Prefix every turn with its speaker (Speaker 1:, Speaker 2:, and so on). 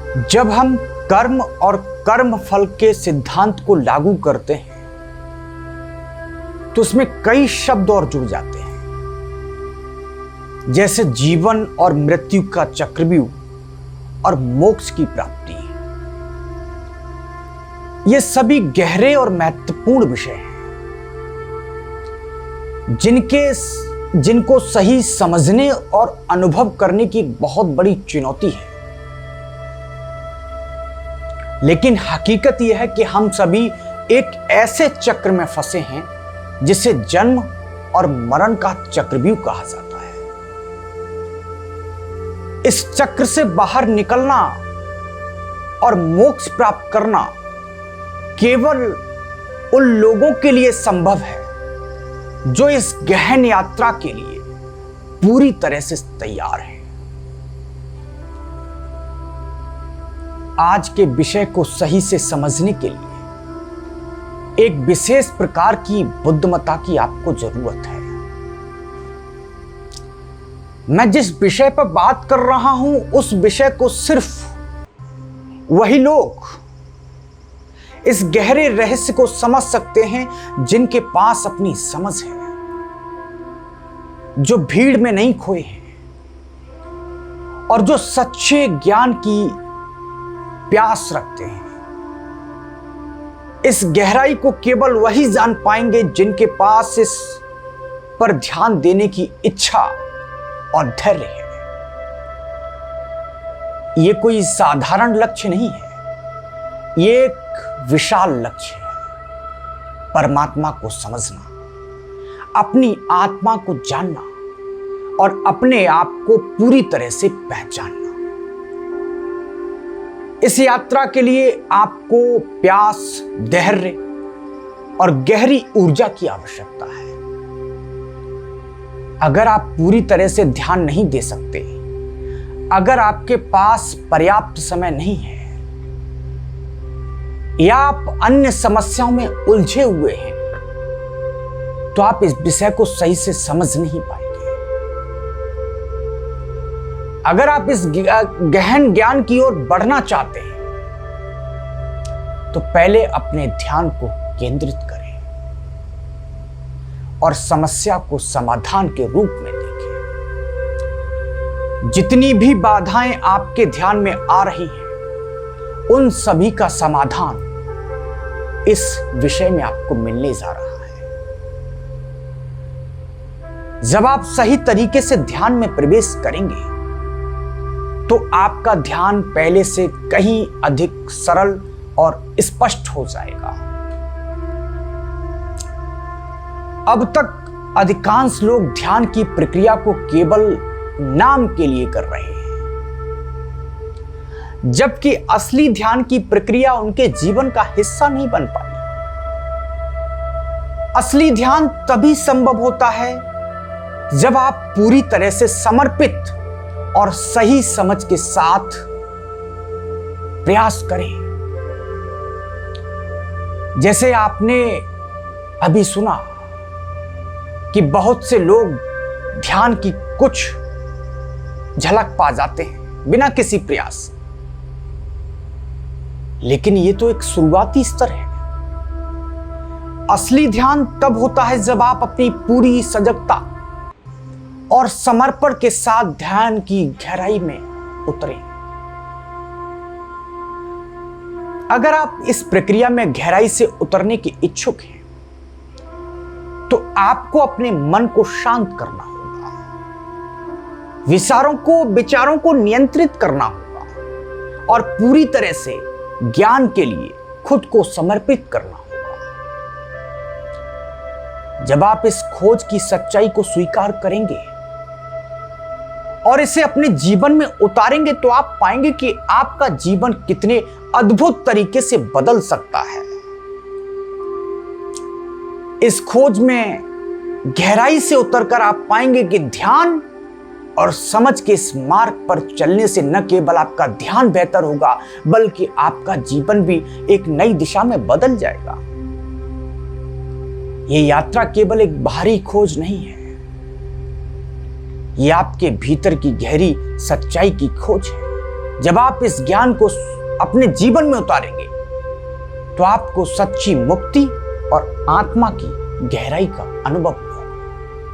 Speaker 1: जब हम कर्म और कर्म फल के सिद्धांत को लागू करते हैं तो उसमें कई शब्द और जुड़ जाते हैं, जैसे जीवन और मृत्यु का चक्रव्यूह और मोक्ष की प्राप्ति। ये सभी गहरे और महत्वपूर्ण विषय हैं जिनको सही समझने और अनुभव करने की बहुत बड़ी चुनौती है। लेकिन हकीकत यह है कि हम सभी एक ऐसे चक्र में फंसे हैं जिसे जन्म और मरण का चक्रव्यूह कहा जाता है। इस चक्र से बाहर निकलना और मोक्ष प्राप्त करना केवल उन लोगों के लिए संभव है जो इस गहन यात्रा के लिए पूरी तरह से तैयार हैं। आज के विषय को सही से समझने के लिए एक विशेष प्रकार की बुद्धिमत्ता की आपको जरूरत है। मैं जिस विषय पर बात कर रहा हूं उस विषय को सिर्फ वही लोग इस गहरे रहस्य को समझ सकते हैं जिनके पास अपनी समझ है, जो भीड़ में नहीं खोए हैं और जो सच्चे ज्ञान की प्यास रखते हैं। इस गहराई को केवल वही जान पाएंगे जिनके पास इस पर ध्यान देने की इच्छा और धैर्य है। ये कोई साधारण लक्ष्य नहीं है, ये एक विशाल लक्ष्य है। परमात्मा को समझना, अपनी आत्मा को जानना और अपने आप को पूरी तरह से पहचानना। इस यात्रा के लिए आपको प्यास, धैर्य और गहरी ऊर्जा की आवश्यकता है। अगर आप पूरी तरह से ध्यान नहीं दे सकते, अगर आपके पास पर्याप्त समय नहीं है या आप अन्य समस्याओं में उलझे हुए हैं, तो आप इस विषय को सही से समझ नहीं पाएंगे। अगर आप इस गहन ज्ञान की ओर बढ़ना चाहते हैं तो पहले अपने ध्यान को केंद्रित करें और समस्या को समाधान के रूप में देखें। जितनी भी बाधाएं आपके ध्यान में आ रही हैं, उन सभी का समाधान इस विषय में आपको मिलने जा रहा है। जब आप सही तरीके से ध्यान में प्रवेश करेंगे तो आपका ध्यान पहले से कहीं अधिक सरल और स्पष्ट हो जाएगा। अब तक अधिकांश लोग ध्यान की प्रक्रिया को केवल नाम के लिए कर रहे हैं, जबकि असली ध्यान की प्रक्रिया उनके जीवन का हिस्सा नहीं बन पाई। असली ध्यान तभी संभव होता है जब आप पूरी तरह से समर्पित और सही समझ के साथ प्रयास करें। जैसे आपने अभी सुना कि बहुत से लोग ध्यान की कुछ झलक पा जाते हैं बिना किसी प्रयास, लेकिन यह तो एक शुरुआती स्तर है। असली ध्यान तब होता है जब आप अपनी पूरी सजगता और समर्पण के साथ ध्यान की गहराई में उतरें। अगर आप इस प्रक्रिया में गहराई से उतरने के इच्छुक हैं तो आपको अपने मन को शांत करना होगा, विचारों को नियंत्रित करना होगा और पूरी तरह से ज्ञान के लिए खुद को समर्पित करना होगा। जब आप इस खोज की सच्चाई को स्वीकार करेंगे और इसे अपने जीवन में उतारेंगे तो आप पाएंगे कि आपका जीवन कितने अद्भुत तरीके से बदल सकता है। इस खोज में गहराई से उतरकर आप पाएंगे कि ध्यान और समझ के इस मार्ग पर चलने से न केवल आपका ध्यान बेहतर होगा, बल्कि आपका जीवन भी एक नई दिशा में बदल जाएगा। यह यात्रा केवल एक बाहरी खोज नहीं है, ये आपके भीतर की गहरी सच्चाई की खोज है। जब आप इस ज्ञान को अपने जीवन में उतारेंगे तो आपको सच्ची मुक्ति और आत्मा की गहराई का अनुभव